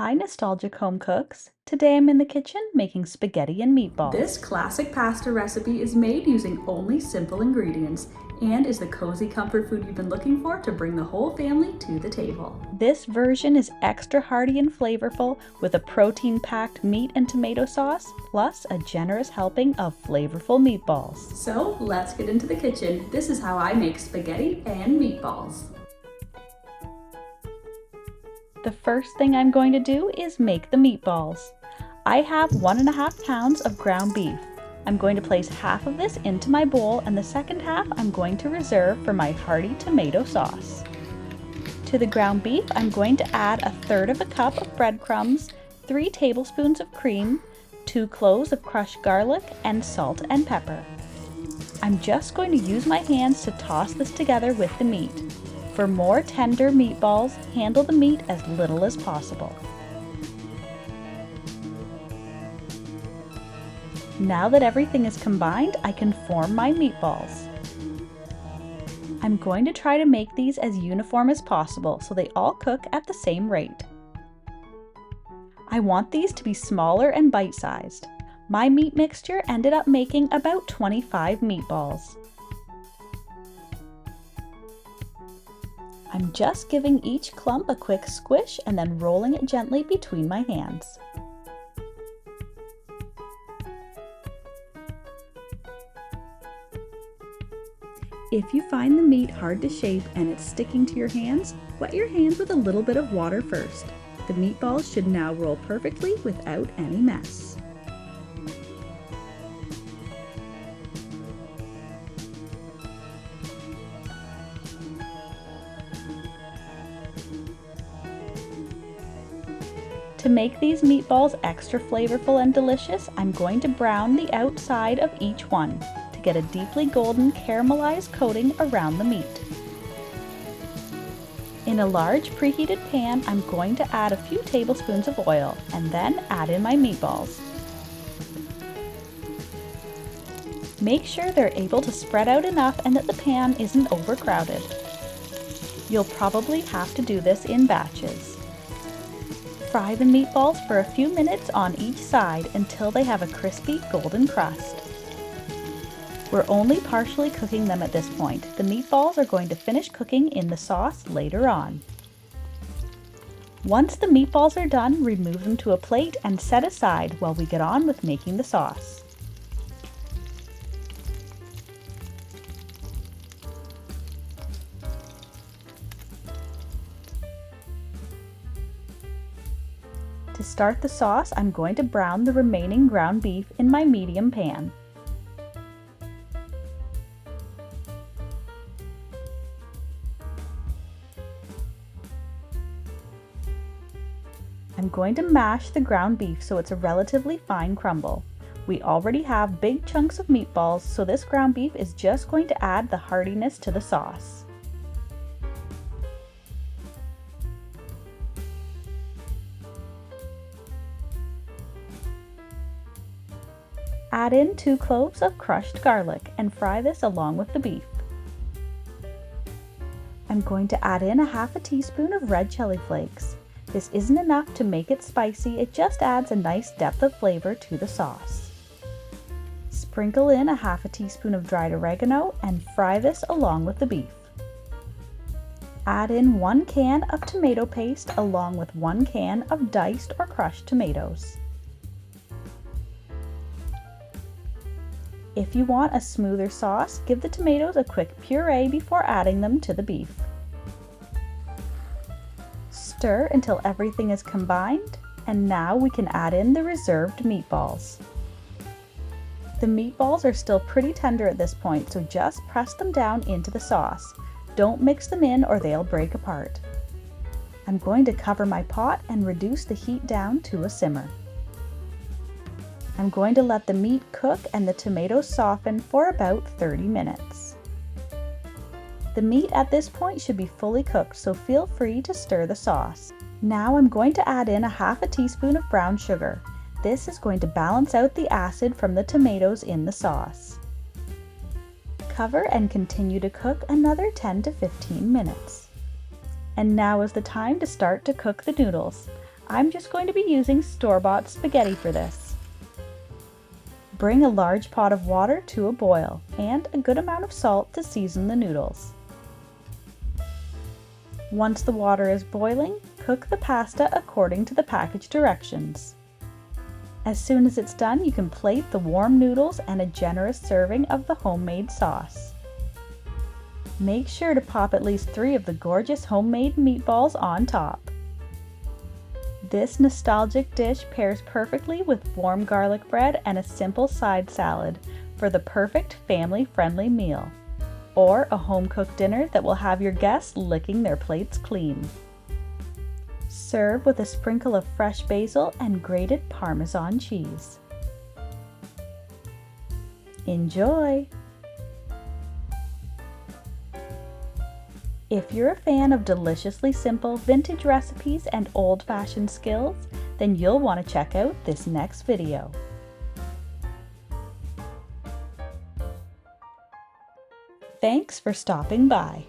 Hi, nostalgic home cooks. Today I'm in the kitchen making spaghetti and meatballs. This classic pasta recipe is made using only simple ingredients and is the cozy comfort food you've been looking for to bring the whole family to the table. This version is extra hearty and flavorful with a protein-packed meat and tomato sauce, plus a generous helping of flavorful meatballs. So let's get into the kitchen. This is how I make spaghetti and meatballs. The first thing I'm going to do is make the meatballs. I have 1.5 pounds of ground beef. I'm going to place half of this into my bowl and the second half I'm going to reserve for my hearty tomato sauce. To the ground beef, I'm going to add 1/3 cup of breadcrumbs, 3 tablespoons of cream, 2 cloves of crushed garlic, and salt and pepper. I'm just going to use my hands to toss this together with the meat. For more tender meatballs, handle the meat as little as possible. Now that everything is combined, I can form my meatballs. I'm going to try to make these as uniform as possible so they all cook at the same rate. I want these to be smaller and bite-sized. My meat mixture ended up making about 25 meatballs. I'm just giving each clump a quick squish and then rolling it gently between my hands. If you find the meat hard to shape and it's sticking to your hands, wet your hands with a little bit of water first. The meatballs should now roll perfectly without any mess. To make these meatballs extra flavorful and delicious, I'm going to brown the outside of each one to get a deeply golden caramelized coating around the meat. In a large preheated pan, I'm going to add a few tablespoons of oil and then add in my meatballs. Make sure they're able to spread out enough and that the pan isn't overcrowded. You'll probably have to do this in batches. Fry the meatballs for a few minutes on each side until they have a crispy golden crust. We're only partially cooking them at this point. The meatballs are going to finish cooking in the sauce later on. Once the meatballs are done, remove them to a plate and set aside while we get on with making the sauce. To start the sauce, I'm going to brown the remaining ground beef in my medium pan. I'm going to mash the ground beef so it's a relatively fine crumble. We already have big chunks of meatballs, so this ground beef is just going to add the heartiness to the sauce. Add in 2 cloves of crushed garlic and fry this along with the beef. I'm going to add in 1/2 teaspoon of red chili flakes. This isn't enough to make it spicy, it just adds a nice depth of flavor to the sauce. Sprinkle in 1/2 teaspoon of dried oregano and fry this along with the beef. Add in 1 can of tomato paste along with 1 can of diced or crushed tomatoes. If you want a smoother sauce, give the tomatoes a quick puree before adding them to the beef. Stir until everything is combined, and now we can add in the reserved meatballs. The meatballs are still pretty tender at this point, so just press them down into the sauce. Don't mix them in or they'll break apart. I'm going to cover my pot and reduce the heat down to a simmer. I'm going to let the meat cook and the tomatoes soften for about 30 minutes. The meat at this point should be fully cooked, so feel free to stir the sauce. Now I'm going to add in 1/2 teaspoon of brown sugar. This is going to balance out the acid from the tomatoes in the sauce. Cover and continue to cook another 10 to 15 minutes. And now is the time to start to cook the noodles. I'm just going to be using store-bought spaghetti for this. Bring a large pot of water to a boil and a good amount of salt to season the noodles. Once the water is boiling, cook the pasta according to the package directions. As soon as it's done, you can plate the warm noodles and a generous serving of the homemade sauce. Make sure to pop at least 3 of the gorgeous homemade meatballs on top. This nostalgic dish pairs perfectly with warm garlic bread and a simple side salad for the perfect family-friendly meal, or a home-cooked dinner that will have your guests licking their plates clean. Serve with a sprinkle of fresh basil and grated Parmesan cheese. Enjoy! If you're a fan of deliciously simple vintage recipes and old-fashioned skills, then you'll want to check out this next video. Thanks for stopping by.